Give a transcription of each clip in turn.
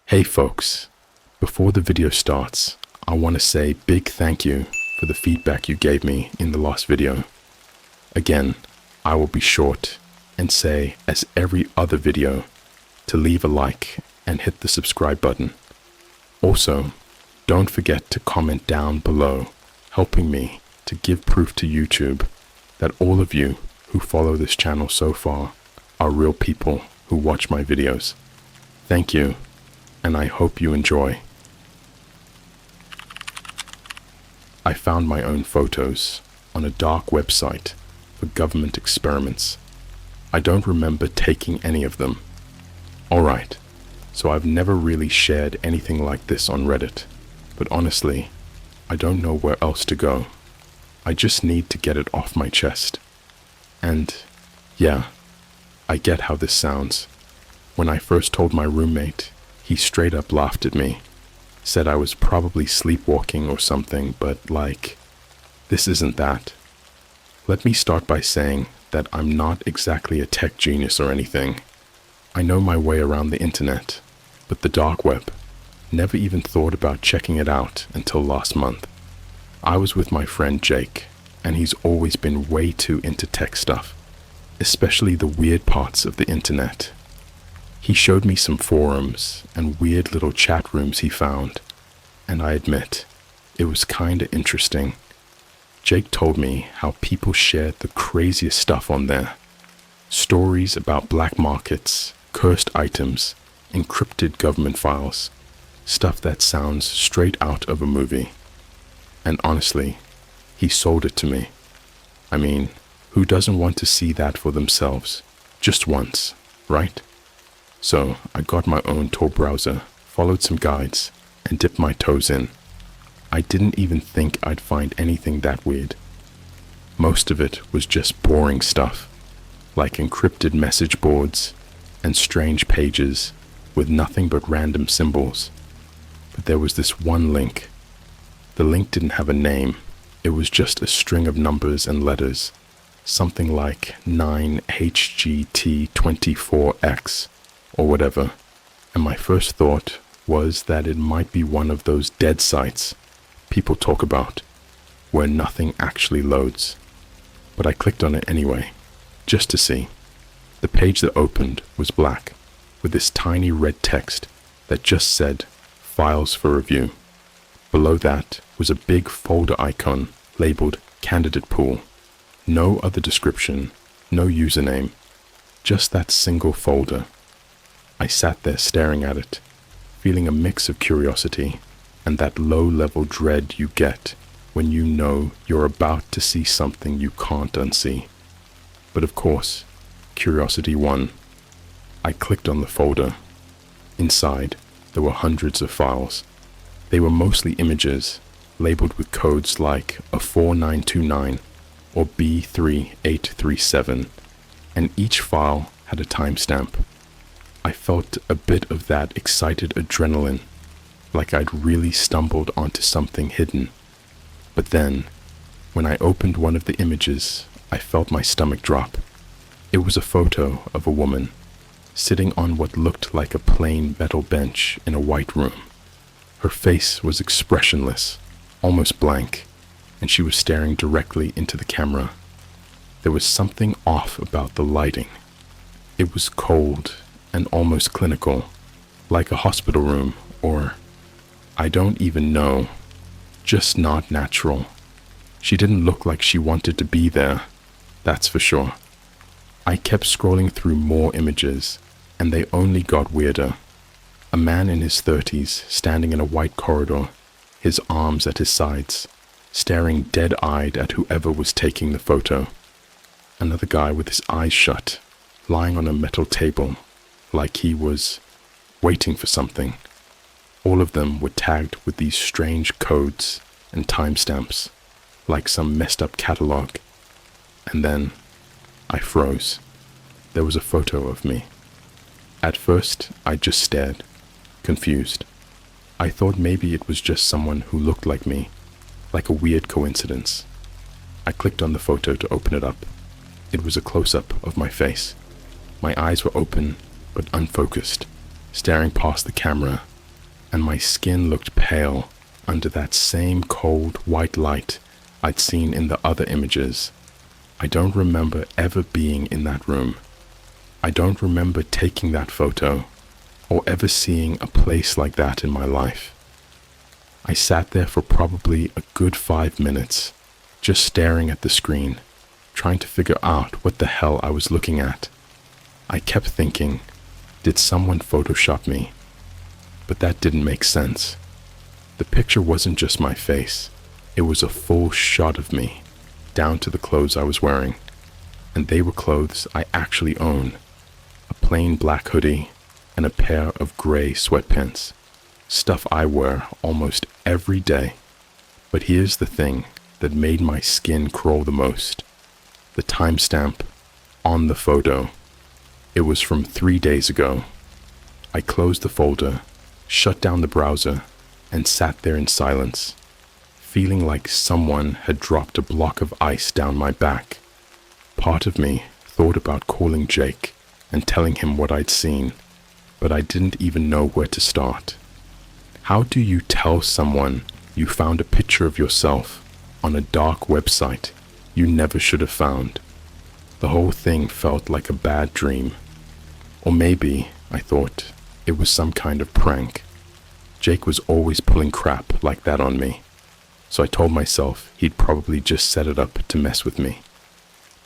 Hey folks, before the video starts, I want to say big thank you for the feedback you gave me in the last video. Again, I will be short and say, as every other video, to leave a like and hit the subscribe button. Also, don't forget to comment down below, helping me to give proof to YouTube that all of you who follow this channel so far are real people who watch my videos. Thank you, and I hope you enjoy. I found my own photos on a dark website for government experiments. I don't remember taking any of them. Alright, so I've never really shared anything like this on Reddit, but honestly, I don't know where else to go. I just need to get it off my chest. And yeah, I get how this sounds. When I first told my roommate, he straight up laughed at me, said I was probably sleepwalking or something, but like, this isn't that. Let me start by saying that I'm not exactly a tech genius or anything. I know my way around the internet, but the dark web, never even thought about checking it out until last month. I was with my friend Jake, and he's always been way too into tech stuff, especially the weird parts of the internet. He showed me some forums and weird little chat rooms he found, and I admit, it was kinda interesting. Jake told me how people shared the craziest stuff on there. Stories about black markets, cursed items, encrypted government files, stuff that sounds straight out of a movie. And honestly, he sold it to me. I mean, who doesn't want to see that for themselves, just once, right? So I got my own Tor browser, followed some guides, and dipped my toes in. I didn't even think I'd find anything that weird. Most of it was just boring stuff, like encrypted message boards and strange pages with nothing but random symbols. But there was this one link. The link didn't have a name. It was just a string of numbers and letters, something like 9HGT24X or whatever. And my first thought was that it might be one of those dead sites people talk about, where nothing actually loads. But I clicked on it anyway, just to see. The page that opened was black, with this tiny red text that just said, Files for Review. Below that was a big folder icon labeled Candidate Pool. No other description, no username, just that single folder. I sat there staring at it, feeling a mix of curiosity and that low-level dread you get when you know you're about to see something you can't unsee. But of course, curiosity won. I clicked on the folder. Inside, there were hundreds of files. They were mostly images, labeled with codes like a 4929 or B3837, and each file had a timestamp. I felt a bit of that excited adrenaline, like I'd really stumbled onto something hidden. But then, when I opened one of the images, I felt my stomach drop. It was a photo of a woman, sitting on what looked like a plain metal bench in a white room. Her face was expressionless, almost blank, and she was staring directly into the camera. There was something off about the lighting. It was cold and almost clinical, like a hospital room or, I don't even know, just not natural. She didn't look like she wanted to be there, that's for sure. I kept scrolling through more images, and they only got weirder. A man in his 30s standing in a white corridor, his arms at his sides, staring dead-eyed at whoever was taking the photo. Another guy with his eyes shut, lying on a metal table, like he was waiting for something. All of them were tagged with these strange codes and timestamps, like some messed up catalog. And then I froze. There was a photo of me. At first, I just stared, confused. I thought maybe it was just someone who looked like me, like a weird coincidence. I clicked on the photo to open it up. It was a close-up of my face. My eyes were open, but unfocused, staring past the camera and my skin looked pale under that same cold white light I'd seen in the other images. I don't remember ever being in that room. I don't remember taking that photo or ever seeing a place like that in my life. I sat there for probably a good 5 minutes, just staring at the screen, trying to figure out what the hell I was looking at. I kept thinking, did someone Photoshop me? But that didn't make sense. The picture wasn't just my face. It was a full shot of me, down to the clothes I was wearing. And they were clothes I actually own. A plain black hoodie and a pair of gray sweatpants. Stuff I wear almost every day. But here's the thing that made my skin crawl the most. The timestamp on the photo. It was from 3 days ago. I closed the folder, shut down the browser, and sat there in silence, feeling like someone had dropped a block of ice down my back. Part of me thought about calling Jake and telling him what I'd seen, but I didn't even know where to start. How do you tell someone you found a picture of yourself on a dark website you never should have found? The whole thing felt like a bad dream. Or maybe, I thought, it was some kind of prank. Jake was always pulling crap like that on me, so I told myself he'd probably just set it up to mess with me.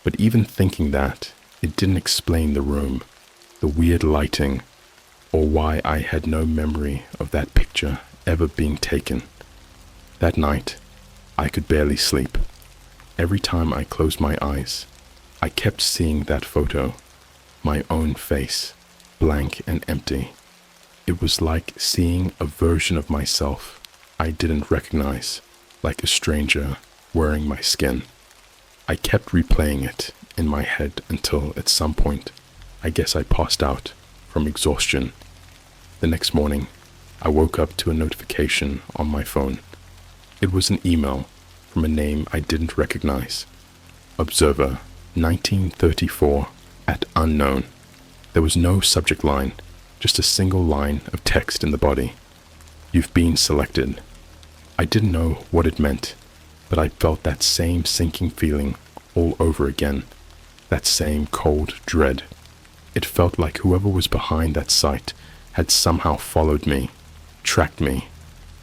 But even thinking that, it didn't explain the room, the weird lighting, or why I had no memory of that picture ever being taken. That night, I could barely sleep. Every time I closed my eyes, I kept seeing that photo, my own face, blank and empty. It was like seeing a version of myself I didn't recognize, like a stranger wearing my skin. I kept replaying it in my head until at some point, I guess I passed out from exhaustion. The next morning, I woke up to a notification on my phone. It was an email from a name I didn't recognize. Observer, 1934 at unknown. There was no subject line, just a single line of text in the body. You've been selected. I didn't know what it meant, but I felt that same sinking feeling all over again, that same cold dread. It felt like whoever was behind that site had somehow followed me, tracked me,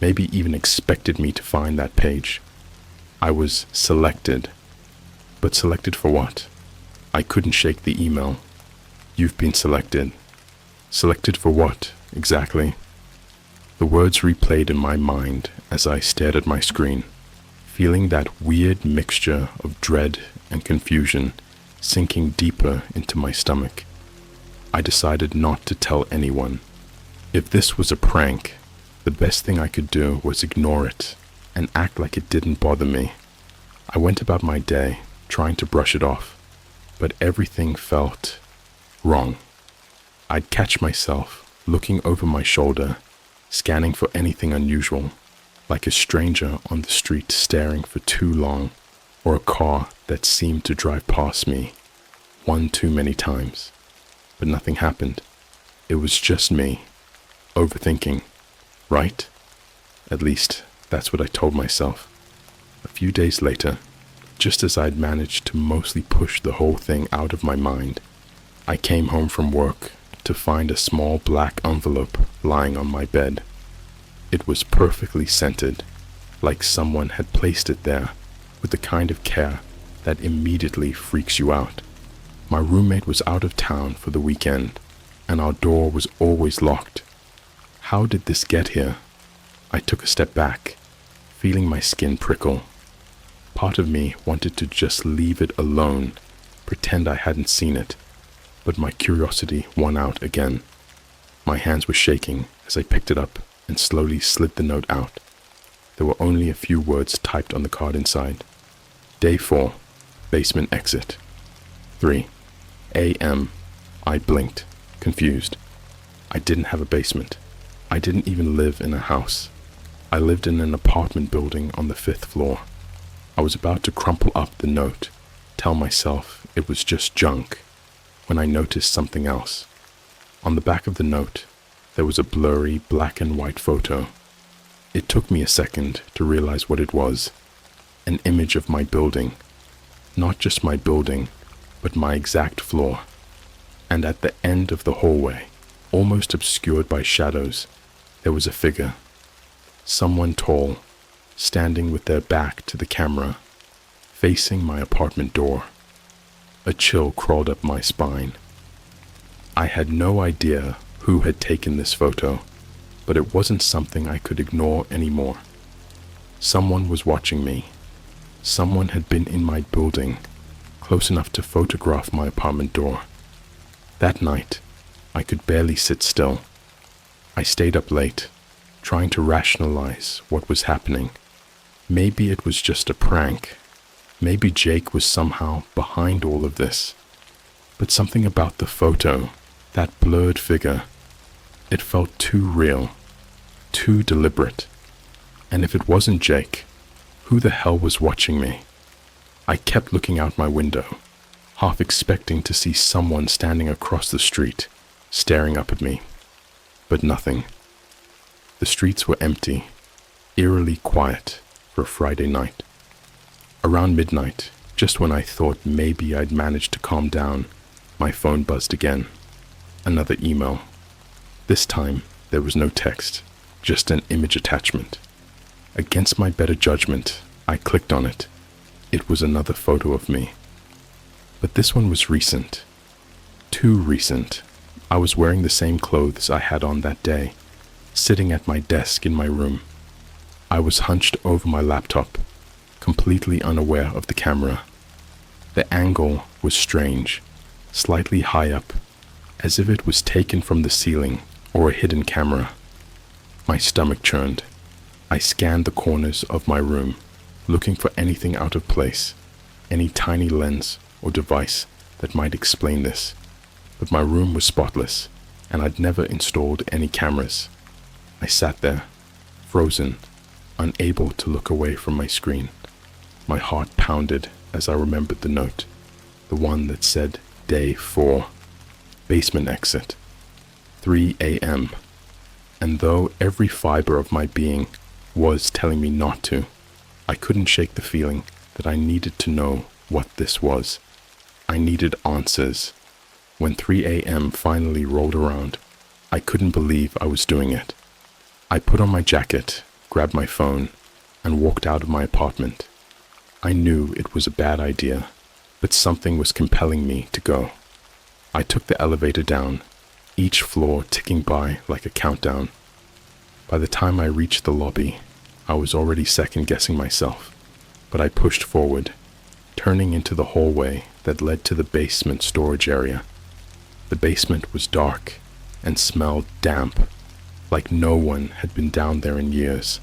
maybe even expected me to find that page. I was selected. But selected for what? I couldn't shake the email. You've been selected. Selected for what, exactly? The words replayed in my mind as I stared at my screen, feeling that weird mixture of dread and confusion sinking deeper into my stomach. I decided not to tell anyone. If this was a prank, the best thing I could do was ignore it and act like it didn't bother me. I went about my day, trying to brush it off, but everything felt wrong. I'd catch myself looking over my shoulder, scanning for anything unusual, like a stranger on the street staring for too long, or a car that seemed to drive past me one too many times. But nothing happened. It was just me, overthinking, right? At least, that's what I told myself. A few days later, just as I'd managed to mostly push the whole thing out of my mind, I came home from work to find a small black envelope lying on my bed. It was perfectly scented, like someone had placed it there with the kind of care that immediately freaks you out. My roommate was out of town for the weekend, and our door was always locked. How did this get here? I took a step back, feeling my skin prickle. Part of me wanted to just leave it alone, pretend I hadn't seen it, but my curiosity won out again. My hands were shaking as I picked it up and slowly slid the note out. There were only a few words typed on the card inside. Day 4, basement exit. 3 a.m. I blinked, confused. I didn't have a basement. I didn't even live in a house. I lived in an apartment building on the 5th floor. I was about to crumple up the note, tell myself it was just junk, when I noticed something else. On the back of the note, there was a blurry black and white photo. It took me a second to realize what it was. An image of my building. Not just my building, but my exact floor. And at the end of the hallway, almost obscured by shadows, there was a figure. Someone tall, standing with their back to the camera, facing my apartment door. A chill crawled up my spine. I had no idea who had taken this photo, but it wasn't something I could ignore anymore. Someone was watching me. Someone had been in my building, close enough to photograph my apartment door. That night, I could barely sit still. I stayed up late, trying to rationalize what was happening. Maybe it was just a prank. Maybe Jake was somehow behind all of this. But something about the photo, that blurred figure, it felt too real, too deliberate. And if it wasn't Jake, who the hell was watching me? I kept looking out my window, half expecting to see someone standing across the street, staring up at me. But nothing. The streets were empty, eerily quiet for a Friday night. Around midnight, just when I thought maybe I'd managed to calm down, my phone buzzed again. Another email. This time, there was no text, just an image attachment. Against my better judgment, I clicked on it. It was another photo of me. But this one was recent. Too recent. I was wearing the same clothes I had on that day, sitting at my desk in my room. I was hunched over my laptop, completely unaware of the camera. The angle was strange, slightly high up, as if it was taken from the ceiling or a hidden camera. My stomach churned. I scanned the corners of my room, looking for anything out of place, any tiny lens or device that might explain this. But my room was spotless, and I'd never installed any cameras. I sat there, frozen, unable to look away from my screen. My heart pounded as I remembered the note, the one that said Day 4, basement exit, 3 a.m. And though every fiber of my being was telling me not to, I couldn't shake the feeling that I needed to know what this was. I needed answers. When 3 a.m. finally rolled around, I couldn't believe I was doing it. I put on my jacket, grabbed my phone, and walked out of my apartment. I knew it was a bad idea, but something was compelling me to go. I took the elevator down, each floor ticking by like a countdown. By the time I reached the lobby, I was already second-guessing myself, but I pushed forward, turning into the hallway that led to the basement storage area. The basement was dark and smelled damp, like no one had been down there in years.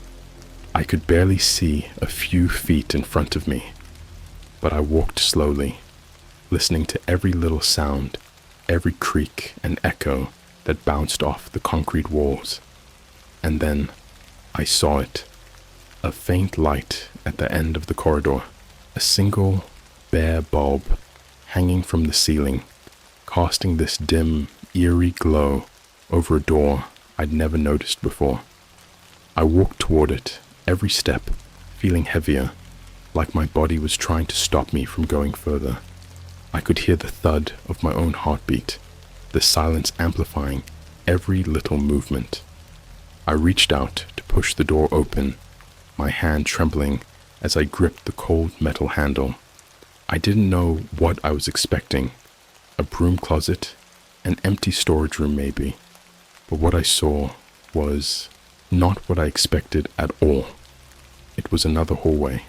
I could barely see a few feet in front of me, but I walked slowly, listening to every little sound, every creak and echo that bounced off the concrete walls. And then I saw it. A faint light at the end of the corridor, a single bare bulb hanging from the ceiling, casting this dim, eerie glow over a door I'd never noticed before. I walked toward it, every step feeling heavier, like my body was trying to stop me from going further. I could hear the thud of my own heartbeat, the silence amplifying every little movement. I reached out to push the door open, my hand trembling as I gripped the cold metal handle. I didn't know what I was expecting. A broom closet, an empty storage room maybe. But what I saw was not what I expected at all. It was another hallway,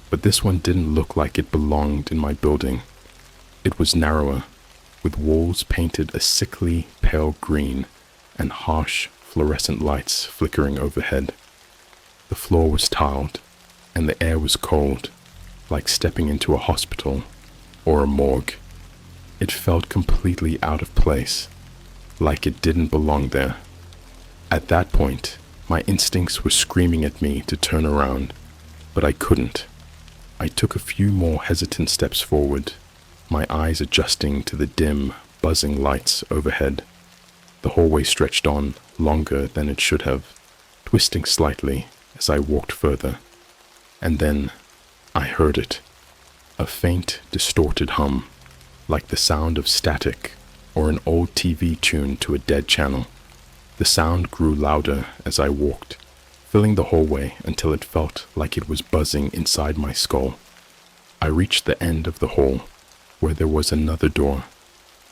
but this one didn't look like it belonged in my building. It was narrower, with walls painted a sickly pale green and harsh fluorescent lights flickering overhead. The floor was tiled, and the air was cold, like stepping into a hospital or a morgue. It felt completely out of place, like it didn't belong there. At that point, my instincts were screaming at me to turn around, but I couldn't. I took a few more hesitant steps forward, my eyes adjusting to the dim, buzzing lights overhead. The hallway stretched on longer than it should have, twisting slightly as I walked further. And then I heard it. A faint, distorted hum, like the sound of static or an old TV tuned to a dead channel. The sound grew louder as I walked, filling the hallway until it felt like it was buzzing inside my skull. I reached the end of the hall, where there was another door,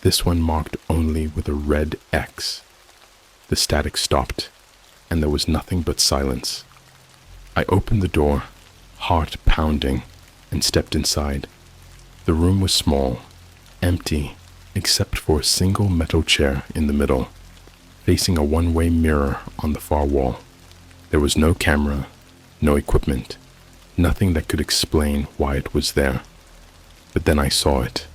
this one marked only with a red X. The static stopped, and there was nothing but silence. I opened the door, heart pounding, and stepped inside. The room was small, empty, except for a single metal chair in the middle, facing a one-way mirror on the far wall. There was no camera, no equipment, nothing that could explain why it was there. But then I saw it.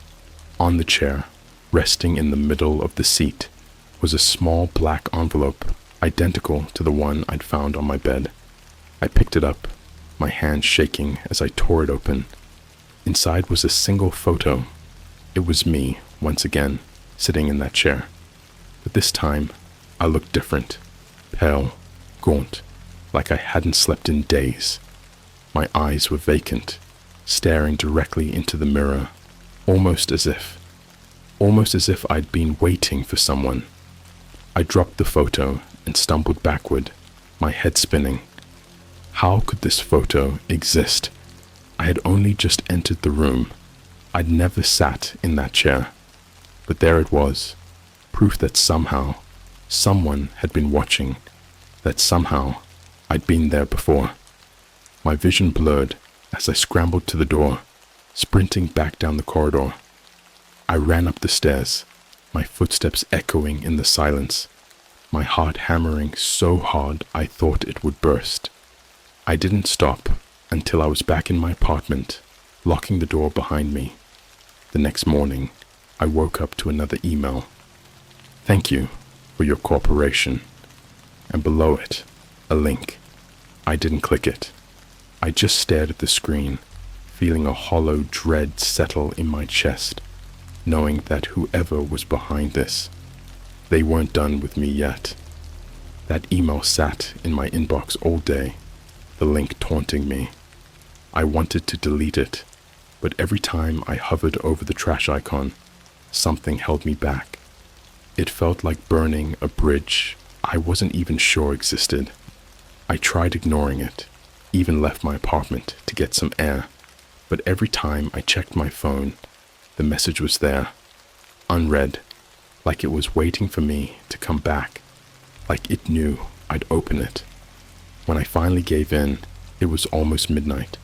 On the chair, resting in the middle of the seat, was a small black envelope identical to the one I'd found on my bed. I picked it up, my hand shaking as I tore it open. Inside was a single photo. It was me, once again, sitting in that chair. But this time, I looked different, pale, gaunt, like I hadn't slept in days. My eyes were vacant, staring directly into the mirror, almost as if I'd been waiting for someone. I dropped the photo and stumbled backward, my head spinning. How could this photo exist? I had only just entered the room. I'd never sat in that chair. But there it was, proof that somehow, someone had been watching, that somehow I'd been there before. My vision blurred as I scrambled to the door, sprinting back down the corridor. I ran up the stairs, my footsteps echoing in the silence, my heart hammering so hard I thought it would burst. I didn't stop until I was back in my apartment, locking the door behind me. The next morning, I woke up to another email. Thank you for your cooperation. And below it, a link. I didn't click it. I just stared at the screen, feeling a hollow dread settle in my chest, knowing that whoever was behind this, they weren't done with me yet. That email sat in my inbox all day, the link taunting me. I wanted to delete it, but every time I hovered over the trash icon, something held me back. It felt like burning a bridge I wasn't even sure existed. I tried ignoring it, even left my apartment to get some air, but every time I checked my phone, the message was there, unread, like it was waiting for me to come back, like it knew I'd open it. When I finally gave in, it was almost midnight.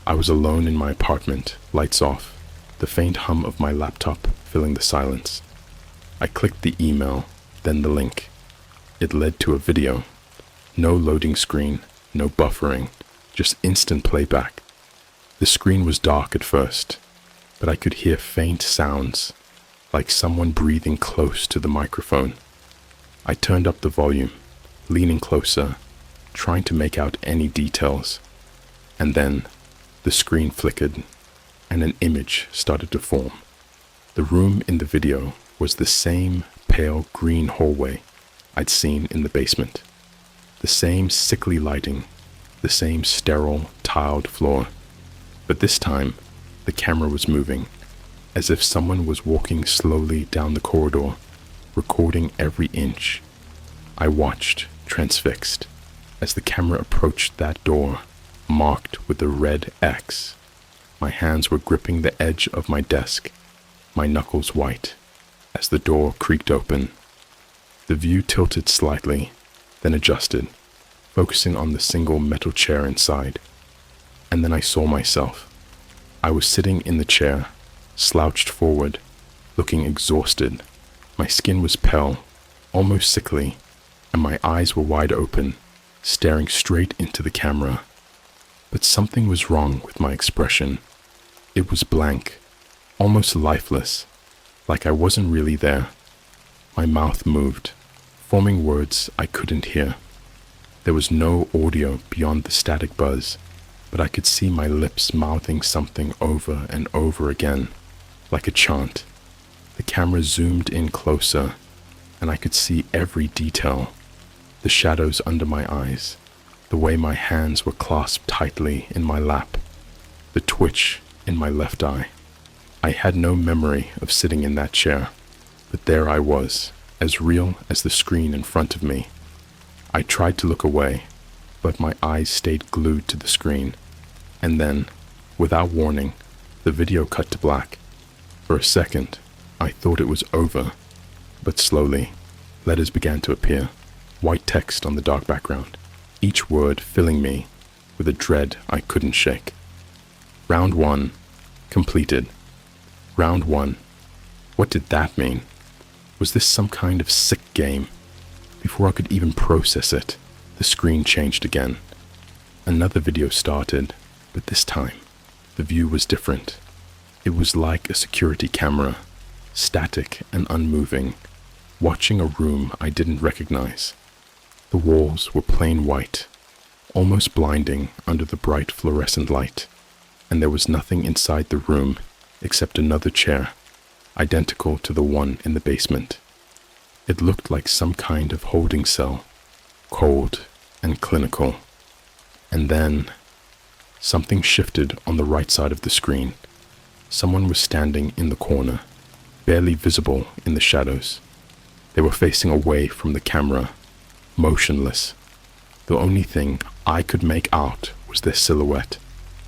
I was alone in my apartment, lights off, the faint hum of my laptop filling the silence. I clicked the email, then the link. It led to a video. No loading screen, no buffering, just instant playback. The screen was dark at first, but I could hear faint sounds, like someone breathing close to the microphone. I turned up the volume, leaning closer, trying to make out any details. And then the screen flickered, and an image started to form. The room in the video was the same pale green hallway I'd seen in the basement. The same sickly lighting, the same sterile, tiled floor. But this time, the camera was moving, as if someone was walking slowly down the corridor, recording every inch. I watched, transfixed, as the camera approached that door, marked with a red X. My hands were gripping the edge of my desk, my knuckles white, as the door creaked open. The view tilted slightly, then adjusted, focusing on the single metal chair inside. And then I saw myself. I was sitting in the chair, slouched forward, looking exhausted. My skin was pale, almost sickly, and my eyes were wide open, staring straight into the camera. But something was wrong with my expression. It was blank, almost lifeless, like I wasn't really there. My mouth moved, forming words I couldn't hear. There was no audio beyond the static buzz, but I could see my lips mouthing something over and over again, like a chant. The camera zoomed in closer, and I could see every detail. The shadows under my eyes, the way my hands were clasped tightly in my lap, the twitch in my left eye. I had no memory of sitting in that chair, but there I was, as real as the screen in front of me. I tried to look away, but my eyes stayed glued to the screen, and then, without warning, the video cut to black. For a second, I thought it was over, but slowly, letters began to appear, white text on the dark background, each word filling me with a dread I couldn't shake. Round 1, completed. Round 1. What did that mean? Was this some kind of sick game? Before I could even process it, the screen changed again. Another video started, but this time, the view was different. It was like a security camera, static and unmoving, watching a room I didn't recognize. The walls were plain white, almost blinding under the bright fluorescent light, and there was nothing inside the room except another chair, identical to the one in the basement. It looked like some kind of holding cell, cold and clinical. And then, something shifted on the right side of the screen. Someone was standing in the corner, barely visible in the shadows. They were facing away from the camera, motionless. The only thing I could make out was their silhouette,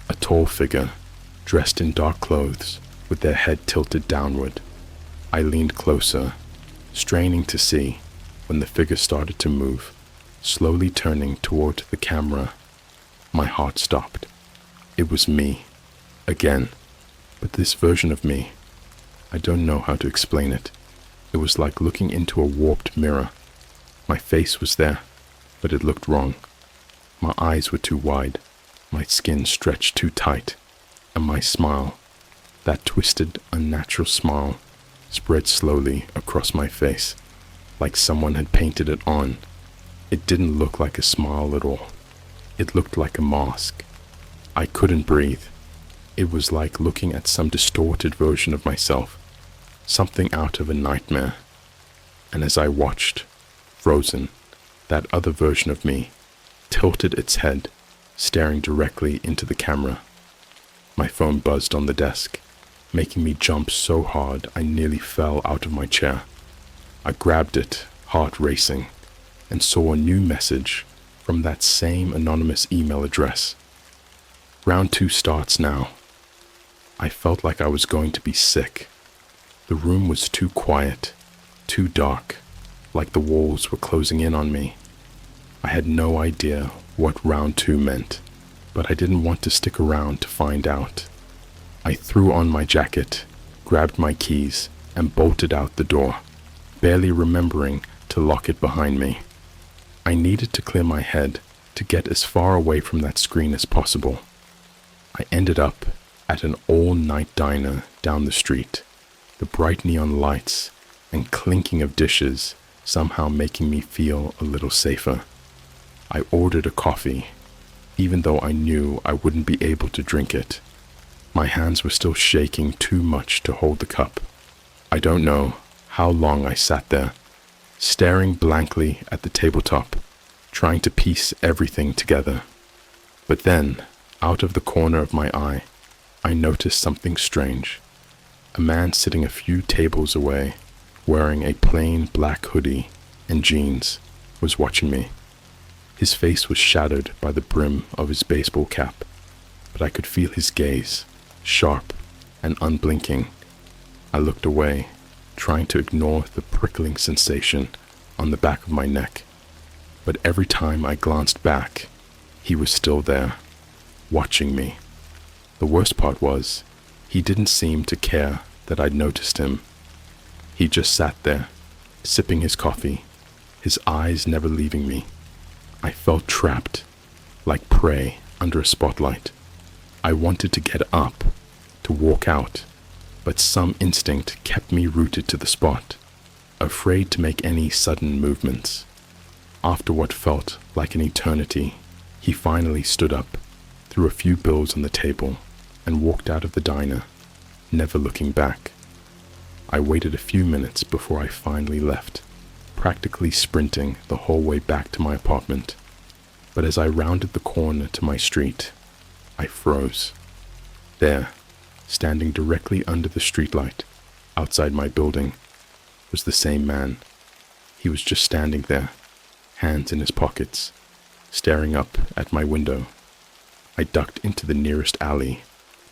a tall figure, dressed in dark clothes, with their head tilted downward. I leaned closer, straining to see, when the figure started to move, slowly turning toward the camera. My heart stopped. It was me, again, but this version of me, I don't know how to explain it. It was like looking into a warped mirror. My face was there, but it looked wrong. My eyes were too wide, my skin stretched too tight, and my smile, that twisted, unnatural smile, spread slowly across my face, like someone had painted it on. It didn't look like a smile at all. It looked like a mask. I couldn't breathe. It was like looking at some distorted version of myself, something out of a nightmare. And as I watched, frozen, that other version of me tilted its head, staring directly into the camera. My phone buzzed on the desk, making me jump so hard I nearly fell out of my chair. I grabbed it, heart racing, and saw a new message from that same anonymous email address. Round 2 starts now. I felt like I was going to be sick. The room was too quiet, too dark, like the walls were closing in on me. I had no idea what round 2 meant, but I didn't want to stick around to find out. I threw on my jacket, grabbed my keys, and bolted out the door, barely remembering to lock it behind me. I needed to clear my head to get as far away from that screen as possible. I ended up at an all-night diner down the street, the bright neon lights and clinking of dishes somehow making me feel a little safer. I ordered a coffee, even though I knew I wouldn't be able to drink it. My hands were still shaking too much to hold the cup. I don't know how long I sat there, staring blankly at the tabletop, trying to piece everything together. But then, out of the corner of my eye, I noticed something strange. A man sitting a few tables away, wearing a plain black hoodie and jeans, was watching me. His face was shadowed by the brim of his baseball cap, but I could feel his gaze, sharp and unblinking. I looked away, trying to ignore the prickling sensation on the back of my neck. But every time I glanced back, he was still there, watching me. The worst part was, he didn't seem to care that I'd noticed him. He just sat there, sipping his coffee, his eyes never leaving me. I felt trapped, like prey under a spotlight. I wanted to get up, to walk out, but some instinct kept me rooted to the spot, afraid to make any sudden movements. After what felt like an eternity, he finally stood up, threw a few bills on the table, and walked out of the diner, never looking back. I waited a few minutes before I finally left, practically sprinting the whole way back to my apartment. But as I rounded the corner to my street, I froze. There, standing directly under the streetlight, outside my building, was the same man. He was just standing there, hands in his pockets, staring up at my window. I ducked into the nearest alley,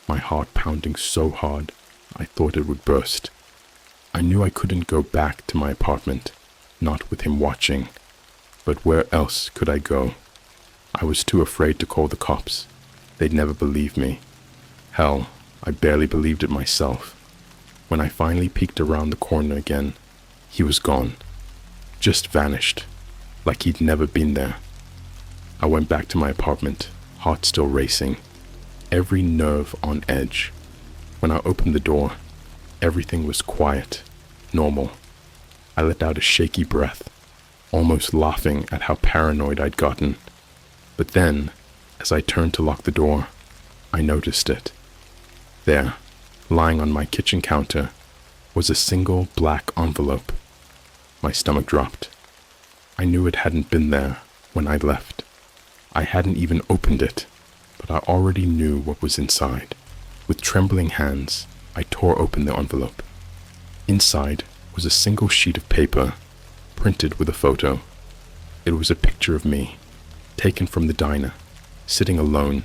my heart pounding so hard I thought it would burst. I knew I couldn't go back to my apartment, not with him watching, but where else could I go? I was too afraid to call the cops. They'd never believe me. Hell, I barely believed it myself. When I finally peeked around the corner again, he was gone. Just vanished, like he'd never been there. I went back to my apartment, heart still racing, every nerve on edge. When I opened the door, everything was quiet, normal. I let out a shaky breath, almost laughing at how paranoid I'd gotten. But then, as I turned to lock the door, I noticed it. There, lying on my kitchen counter, was a single black envelope. My stomach dropped. I knew it hadn't been there when I left. I hadn't even opened it, but I already knew what was inside. With trembling hands, I tore open the envelope. Inside was a single sheet of paper, printed with a photo. It was a picture of me, taken from the diner, sitting alone,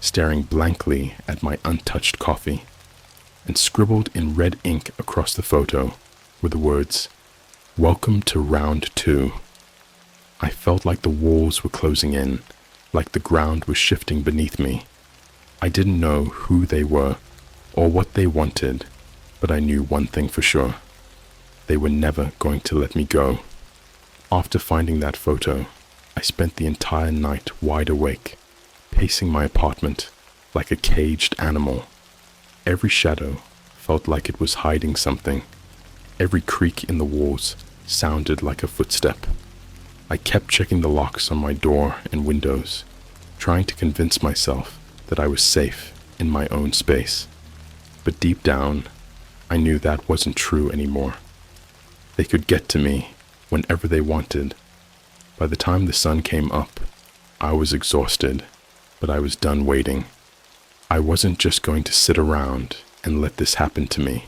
staring blankly at my untouched coffee. And scribbled in red ink across the photo were the words, "Welcome to round 2. I felt like the walls were closing in, like the ground was shifting beneath me. I didn't know who they were or what they wanted, but I knew one thing for sure. They were never going to let me go. After finding that photo, I spent the entire night wide awake, pacing my apartment like a caged animal. Every shadow felt like it was hiding something. Every creak in the walls sounded like a footstep. I kept checking the locks on my door and windows, trying to convince myself that I was safe in my own space. But deep down, I knew that wasn't true anymore. They could get to me whenever they wanted. By the time the sun came up, I was exhausted, but I was done waiting. I wasn't just going to sit around and let this happen to me.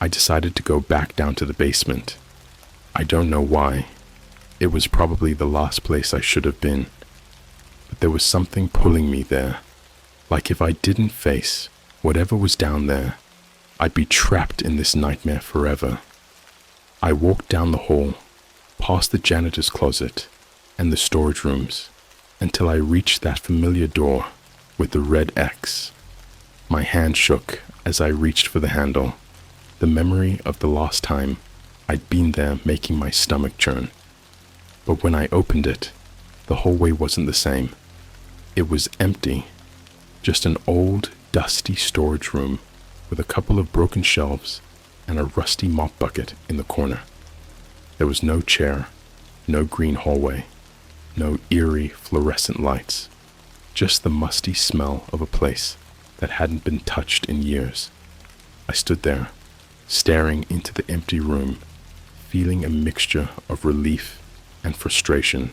I decided to go back down to the basement. I don't know why. It was probably the last place I should have been. But there was something pulling me there. Like if I didn't face whatever was down there, I'd be trapped in this nightmare forever. I walked down the hall, past the janitor's closet and the storage rooms, until I reached that familiar door with the red X. My hand shook as I reached for the handle, the memory of the last time I'd been there making my stomach churn. But when I opened it, the hallway wasn't the same. It was empty, just an old, dusty storage room with a couple of broken shelves and a rusty mop bucket in the corner. There was no chair, no green hallway, no eerie fluorescent lights, just the musty smell of a place that hadn't been touched in years. I stood there, staring into the empty room, feeling a mixture of relief and frustration.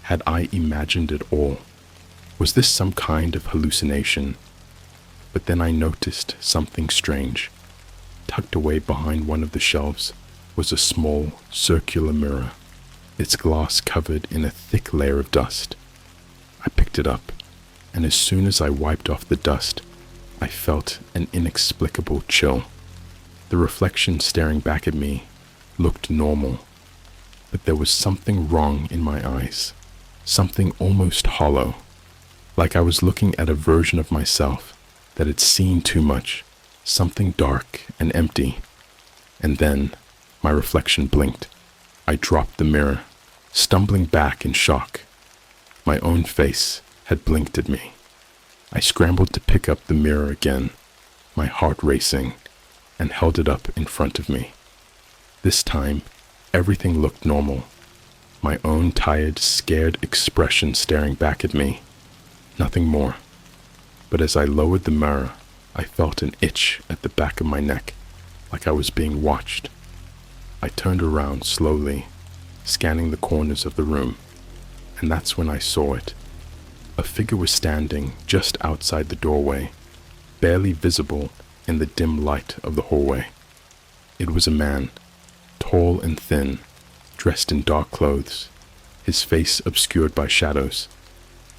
Had I imagined it all? Was this some kind of hallucination? But then I noticed something strange. Tucked away behind one of the shelves was a small, circular mirror, its glass covered in a thick layer of dust. I picked it up, and as soon as I wiped off the dust, I felt an inexplicable chill. The reflection staring back at me looked normal, but there was something wrong in my eyes, something almost hollow, like I was looking at a version of myself that had seen too much, something dark and empty. And then my reflection blinked. I dropped the mirror, stumbling back in shock. My own face had blinked at me. I scrambled to pick up the mirror again, my heart racing, and held it up in front of me. This time, everything looked normal. My own tired, scared expression staring back at me. Nothing more. But as I lowered the mirror, I felt an itch at the back of my neck, like I was being watched. I turned around slowly, scanning the corners of the room, and that's when I saw it. A figure was standing just outside the doorway, barely visible in the dim light of the hallway. It was a man, tall and thin, dressed in dark clothes, his face obscured by shadows,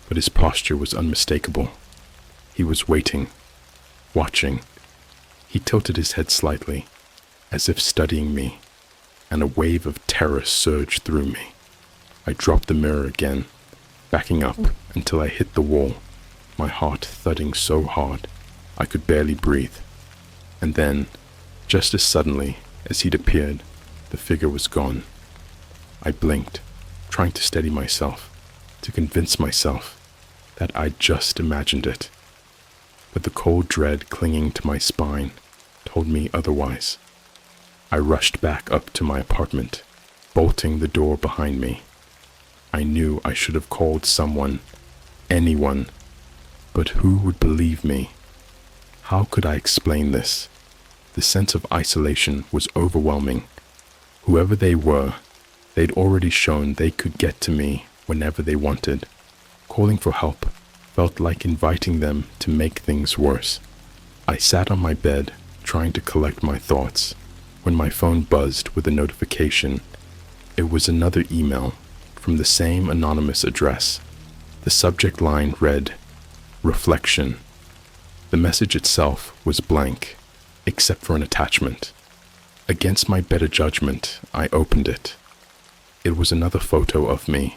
but his posture was unmistakable. He was waiting, watching. He tilted his head slightly, as if studying me, and a wave of terror surged through me. I dropped the mirror again, backing up until I hit the wall, my heart thudding so hard I could barely breathe. And then, just as suddenly as he'd appeared, the figure was gone. I blinked, trying to steady myself, to convince myself that I'd just imagined it. But the cold dread clinging to my spine told me otherwise. I rushed back up to my apartment, bolting the door behind me. I knew I should have called someone, anyone, but who would believe me? How could I explain this? The sense of isolation was overwhelming. Whoever they were, they'd already shown they could get to me whenever they wanted. Calling for help felt like inviting them to make things worse. I sat on my bed, trying to collect my thoughts, when my phone buzzed with a notification. It was another email from the same anonymous address. The subject line read, "Reflection." The message itself was blank, except for an attachment. Against my better judgment, I opened it. It was another photo of me,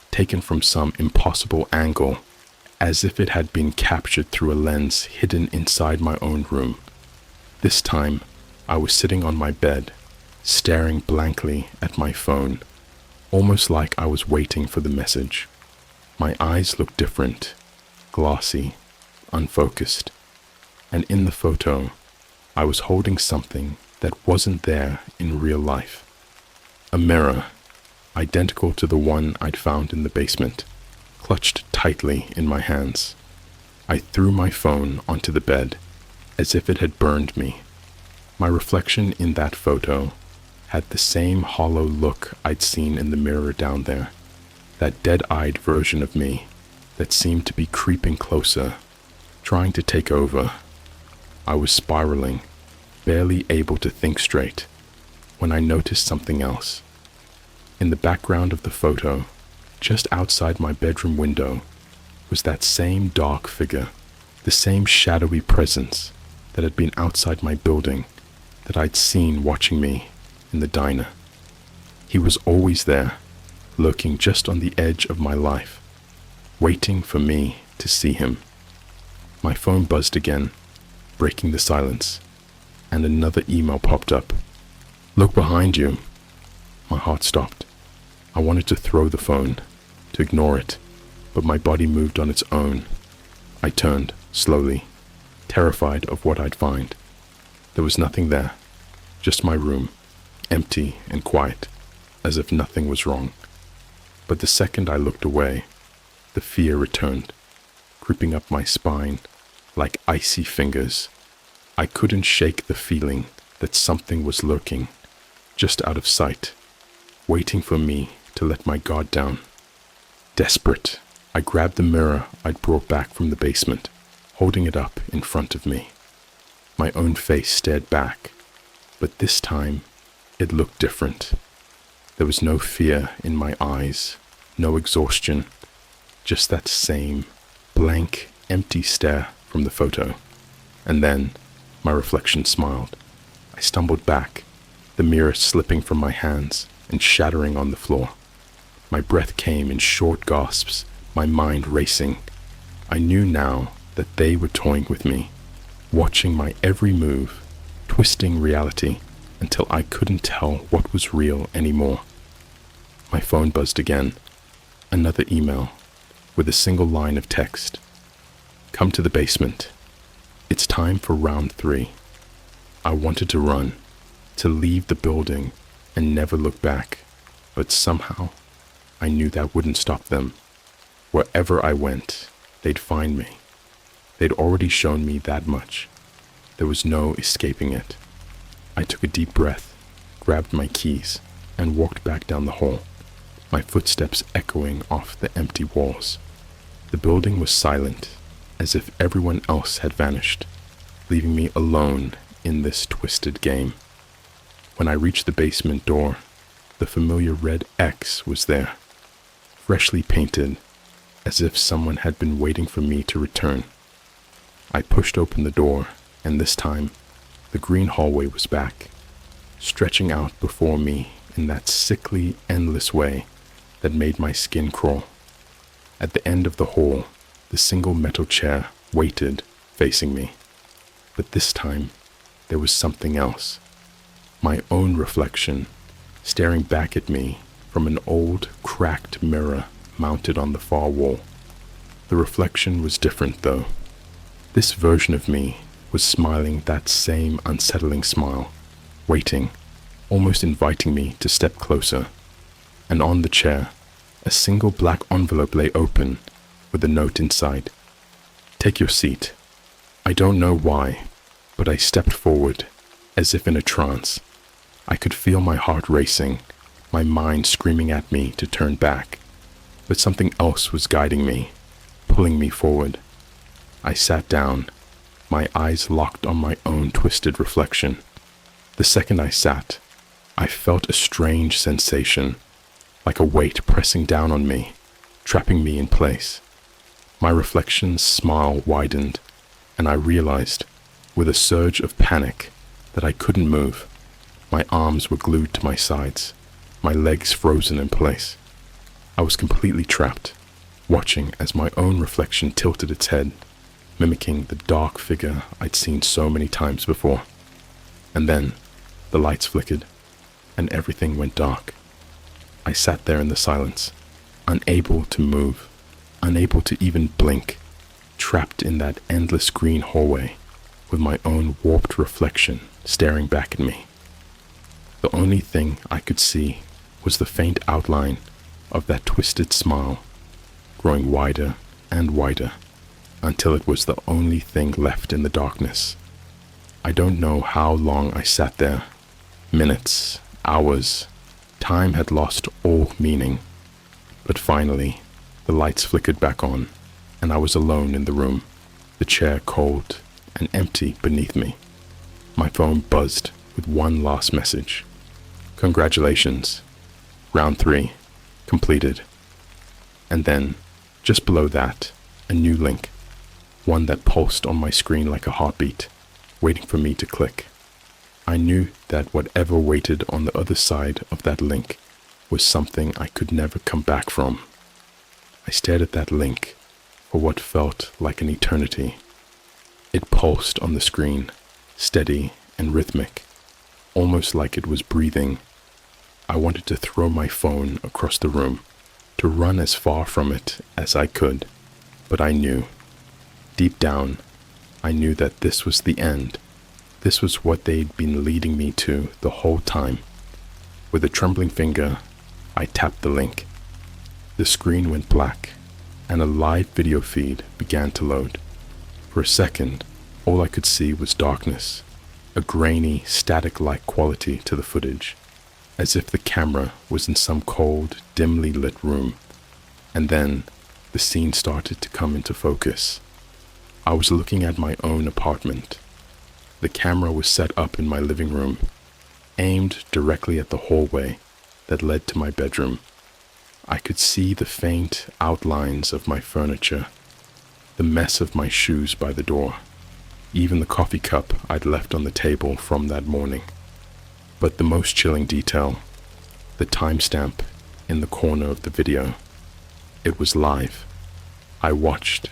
taken from some impossible angle, as if it had been captured through a lens hidden inside my own room. This time, I was sitting on my bed, staring blankly at my phone, almost like I was waiting for the message. My eyes looked different, glossy, unfocused, and in the photo, I was holding something that wasn't there in real life. A mirror, identical to the one I'd found in the basement, clutched tightly in my hands. I threw my phone onto the bed, as if it had burned me. My reflection in that photo had the same hollow look I'd seen in the mirror down there, that dead-eyed version of me that seemed to be creeping closer, trying to take over. I was spiraling, barely able to think straight, when I noticed something else. In the background of the photo, just outside my bedroom window, was that same dark figure, the same shadowy presence that had been outside my building, that I'd seen watching me in the diner. He was always there, lurking just on the edge of my life, waiting for me to see him. My phone buzzed again, breaking the silence, and another email popped up. "Look behind you." My heart stopped. I wanted to throw the phone, to ignore it, but my body moved on its own. I turned, slowly, terrified of what I'd find. There was nothing there, just my room, empty and quiet, as if nothing was wrong. But the second I looked away, the fear returned, creeping up my spine like icy fingers. I couldn't shake the feeling that something was lurking, just out of sight, waiting for me to let my guard down. Desperate, I grabbed the mirror I'd brought back from the basement, holding it up in front of me. My own face stared back, but this time it looked different. There was no fear in my eyes, no exhaustion, just that same blank, empty stare from the photo. And then my reflection smiled. I stumbled back, the mirror slipping from my hands and shattering on the floor. My breath came in short gasps, my mind racing. I knew now that they were toying with me, watching my every move, twisting reality until I couldn't tell what was real anymore. My phone buzzed again. Another email with a single line of text. "Come to the basement. It's time for round 3. I wanted to run, to leave the building and never look back, but somehow I knew that wouldn't stop them. Wherever I went, they'd find me. They'd already shown me that much. There was no escaping it. I took a deep breath, grabbed my keys and walked back down the hall, my footsteps echoing off the empty walls. The building was silent, as if everyone else had vanished, leaving me alone in this twisted game. When I reached the basement door, the familiar red X was there, freshly painted, as if someone had been waiting for me to return. I pushed open the door, and this time, the green hallway was back, stretching out before me in that sickly, endless way that made my skin crawl. At the end of the hall, the single metal chair waited, facing me. But this time, there was something else. My own reflection, staring back at me from an old, cracked mirror mounted on the far wall. The reflection was different, though. This version of me was smiling that same unsettling smile, waiting, almost inviting me to step closer. And on the chair, a single black envelope lay open, with a note inside. "Take your seat." I don't know why, but I stepped forward, as if in a trance. I could feel my heart racing, my mind screaming at me to turn back. But something else was guiding me, pulling me forward. I sat down, my eyes locked on my own twisted reflection. The second I sat, I felt a strange sensation, like a weight pressing down on me, trapping me in place. My reflection's smile widened, and I realized, with a surge of panic, that I couldn't move. My arms were glued to my sides, my legs frozen in place. I was completely trapped, watching as my own reflection tilted its head, mimicking the dark figure I'd seen so many times before. And then, the lights flickered, and everything went dark. I sat there in the silence, unable to move, unable to even blink, trapped in that endless green hallway, with my own warped reflection staring back at me. The only thing I could see was the faint outline of that twisted smile, growing wider and wider, until it was the only thing left in the darkness. I don't know how long I sat there. Minutes, hours, time had lost all meaning. But finally, the lights flickered back on, and I was alone in the room, the chair cold and empty beneath me. My phone buzzed with one last message. "Congratulations. Round 3. Completed." And then, just below that, a new link, one that pulsed on my screen like a heartbeat, waiting for me to click. I knew that whatever waited on the other side of that link was something I could never come back from. I stared at that link for what felt like an eternity. It pulsed on the screen, steady and rhythmic, almost like it was breathing. I wanted to throw my phone across the room, to run as far from it as I could, but I knew, deep down, I knew that this was the end. This was what they'd been leading me to the whole time. With a trembling finger, I tapped the link. The screen went black, and a live video feed began to load. For a second, all I could see was darkness, a grainy, static-like quality to the footage, as if the camera was in some cold, dimly lit room. And then, the scene started to come into focus. I was looking at my own apartment. The camera was set up in my living room, aimed directly at the hallway that led to my bedroom. I could see the faint outlines of my furniture, the mess of my shoes by the door, even the coffee cup I'd left on the table from that morning. But the most chilling detail, the timestamp in the corner of the video. It was live. I watched,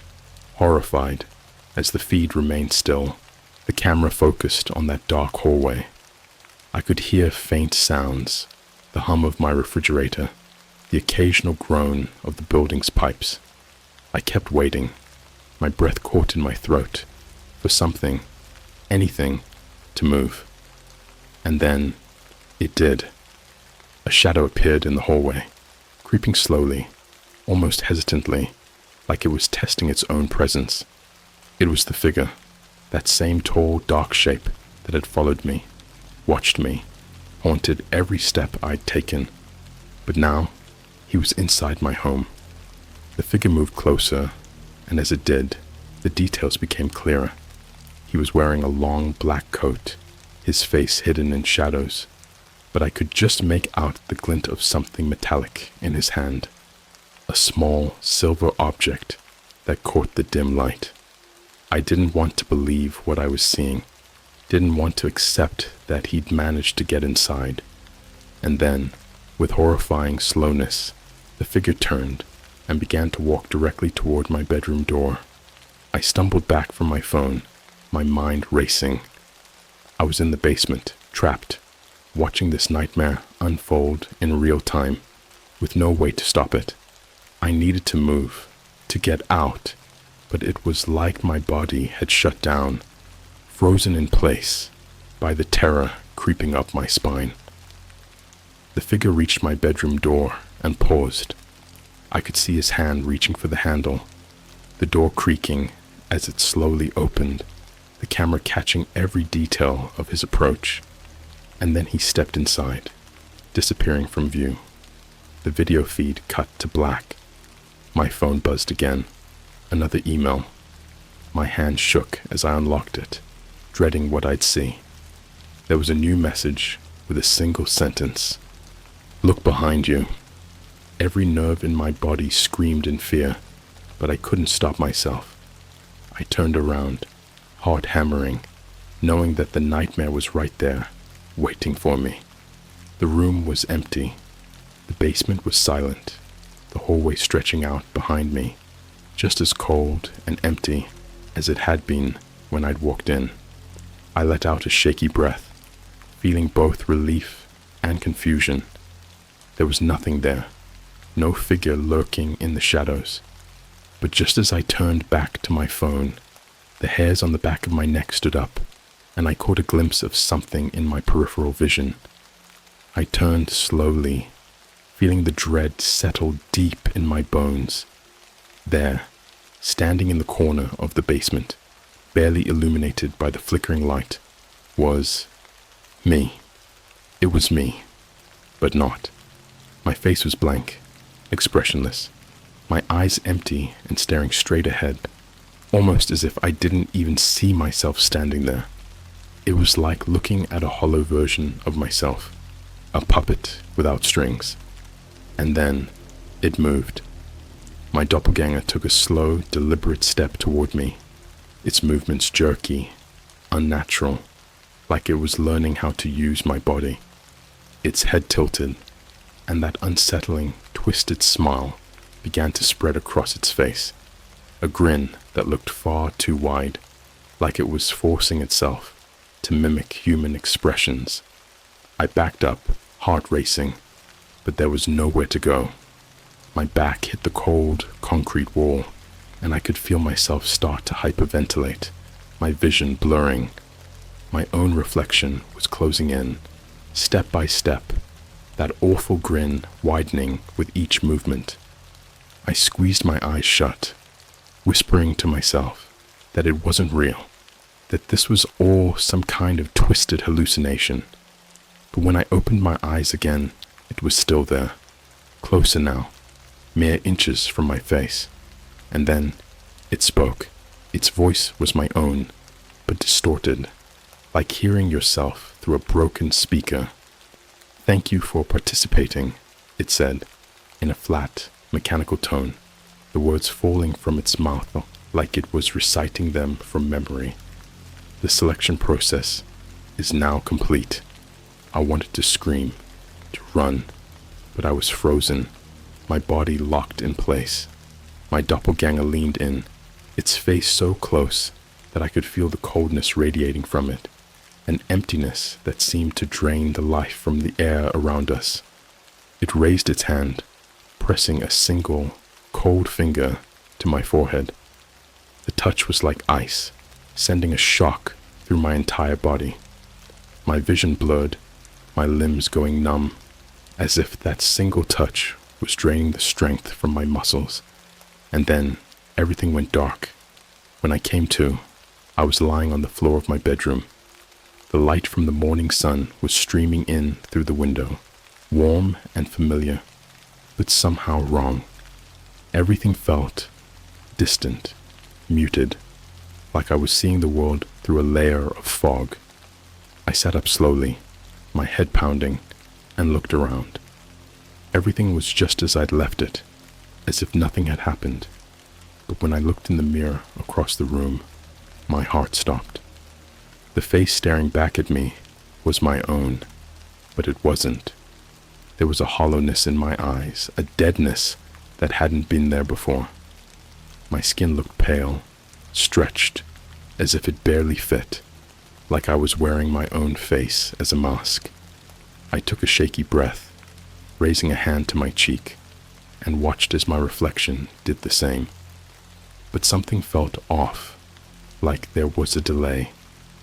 horrified, as the feed remained still. The camera focused on that dark hallway. I could hear faint sounds, the hum of my refrigerator, the occasional groan of the building's pipes. I kept waiting, my breath caught in my throat, for something, anything, to move. And then, it did. A shadow appeared in the hallway, creeping slowly, almost hesitantly, like it was testing its own presence. It was the figure, that same tall, dark shape that had followed me, watched me, haunted every step I'd taken. But now, he was inside my home. The figure moved closer, and as it did, the details became clearer. He was wearing a long black coat, his face hidden in shadows, but I could just make out the glint of something metallic in his hand, a small silver object that caught the dim light. I didn't want to believe what I was seeing, didn't want to accept that he'd managed to get inside. And then, with horrifying slowness, the figure turned and began to walk directly toward my bedroom door. I stumbled back from my phone, my mind racing. I was in the basement, trapped, watching this nightmare unfold in real time, with no way to stop it. I needed to move, to get out, but it was like my body had shut down, frozen in place by the terror creeping up my spine. The figure reached my bedroom door and paused. I could see his hand reaching for the handle, the door creaking as it slowly opened, the camera catching every detail of his approach. And then he stepped inside, disappearing from view. The video feed cut to black. My phone buzzed again. Another email. My hand shook as I unlocked it, dreading what I'd see. There was a new message with a single sentence. "Look behind you." Every nerve in my body screamed in fear, but I couldn't stop myself. I turned around, heart hammering, knowing that the nightmare was right there, waiting for me. The room was empty. The basement was silent, the hallway stretching out behind me, just as cold and empty as it had been when I'd walked in. I let out a shaky breath, feeling both relief and confusion. There was nothing there, no figure lurking in the shadows. But just as I turned back to my phone, the hairs on the back of my neck stood up, and I caught a glimpse of something in my peripheral vision. I turned slowly, feeling the dread settle deep in my bones. There, standing in the corner of the basement, barely illuminated by the flickering light, was me. It was me, but not. My face was blank, expressionless, my eyes empty and staring straight ahead, almost as if I didn't even see myself standing there. It was like looking at a hollow version of myself, a puppet without strings. And then it moved. My doppelganger took a slow, deliberate step toward me, its movements jerky, unnatural, like it was learning how to use my body. Its head tilted, and that unsettling, twisted smile began to spread across its face, a grin that looked far too wide, like it was forcing itself to mimic human expressions. I backed up, heart racing, but there was nowhere to go. My back hit the cold, concrete wall, and I could feel myself start to hyperventilate, my vision blurring. My own reflection was closing in, step by step, that awful grin widening with each movement. I squeezed my eyes shut, whispering to myself that it wasn't real, that this was all some kind of twisted hallucination. But when I opened my eyes again, it was still there, closer now, mere inches from my face. And then it spoke. Its voice was my own, but distorted, like hearing yourself through a broken speaker. "Thank you for participating," it said, in a flat, mechanical tone, the words falling from its mouth like it was reciting them from memory. "The selection process is now complete." I wanted to scream, to run, but I was frozen, my body locked in place. My doppelganger leaned in, its face so close that I could feel the coldness radiating from it, an emptiness that seemed to drain the life from the air around us. It raised its hand, pressing a single, cold finger to my forehead. The touch was like ice, sending a shock through my entire body. My vision blurred, my limbs going numb, as if that single touch was draining the strength from my muscles. And then everything went dark. When I came to, I was lying on the floor of my bedroom. The light from the morning sun was streaming in through the window, warm and familiar, but somehow wrong. Everything felt distant, muted, like I was seeing the world through a layer of fog. I sat up slowly, my head pounding, and looked around. Everything was just as I'd left it, as if nothing had happened. But when I looked in the mirror across the room, my heart stopped. The face staring back at me was my own, but it wasn't. There was a hollowness in my eyes, a deadness that hadn't been there before. My skin looked pale, stretched, as if it barely fit, like I was wearing my own face as a mask. I took a shaky breath, raising a hand to my cheek, and watched as my reflection did the same. But something felt off, like there was a delay,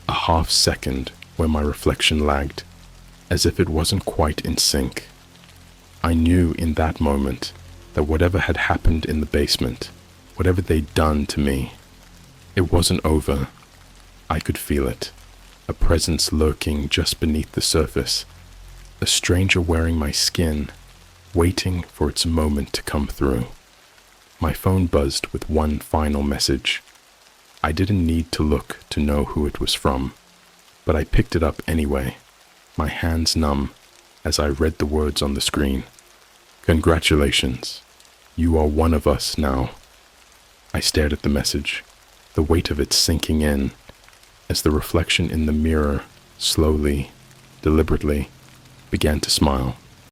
a half second where my reflection lagged, as if it wasn't quite in sync. I knew in that moment that whatever had happened in the basement, whatever they'd done to me, it wasn't over. I could feel it, a presence lurking just beneath the surface, a stranger wearing my skin, waiting for its moment to come through. My phone buzzed with one final message. I didn't need to look to know who it was from, but I picked it up anyway, my hands numb as I read the words on the screen. "Congratulations, you are one of us now." I stared at the message, the weight of it sinking in, as the reflection in the mirror slowly, deliberately, began to smile.